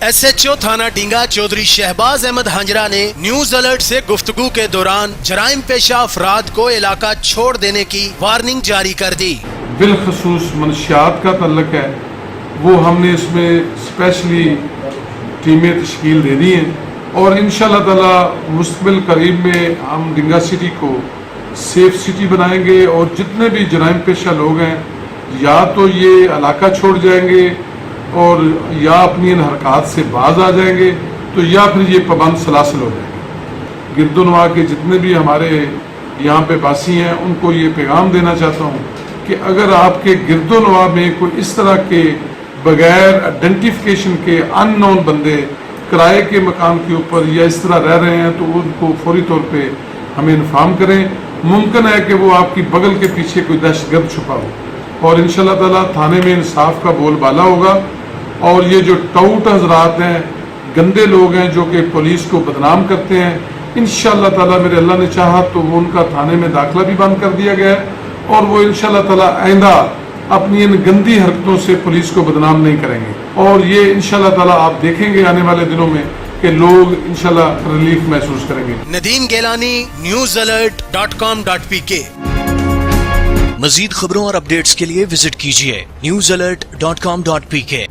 SHO थाना डींगा चौधरी शहबाज अहमद हांजरा ने news alert से गुफ्तगू के दौरान जराइम पेशा अफराद को इलाका छोड़ देने की वार्निंग जारी कर दी। बिलखसूस मनशियात का तल्लक है, वो हमने इसमें स्पेशली टीमें तश्कील दे दी हैं और इंशाअल्लाह ताला मुस्तक़बिल करीब में हम डींगा सिटी को सेफ सिटी बनाएंगे और जितने भी जराइम पेशा लोग हैं या तो ये इलाका छोड़ जाएंगे और या अपनी इन हरकत से बाज आ जाएंगे तो या फिर ये पाबंद सलासिल हो जाएंगे। गिरदोनवा के जितने भी हमारे यहाँ पे बासी हैं उनको ये पैगाम देना चाहता हूँ कि अगर आपके गिरदोनवा में कोई इस तरह के बगैर आइडेंटिफिकेशन के अननोन बंदे किराए के मकान के ऊपर या इस तरह रह रहे हैं तो उनको फौरी तौर पे हमें इन्फॉर्म करें। मुमकिन है कि वो आपकी बगल के पीछे कोई दहशतगर्द छुपा हो और इंशाल्लाह ताला थाने में इंसाफ का बोलबाला होगा। और ये जो टाउट हजरात हैं, गंदे लोग हैं जो कि पुलिस को बदनाम करते हैं, इंशाल्लाह ताला मेरे अल्लाह ने चाहा तो वो उनका थाने में दाखिला भी बंद कर दिया गया है और वो इंशाल्लाह ताला आइंदा अपनी इन गंदी हरकतों से पुलिस को बदनाम नहीं करेंगे। और ये इंशाल्लाह ताला आप देखेंगे आने वाले दिनों में कि लोग इंशाल्लाह रिलीफ महसूस करेंगे। नदीम गेलानी, newsalert.com.pk। मजीद खबरों और अपडेट्स के लिए विजिट कीजिए newsalert.com.pk।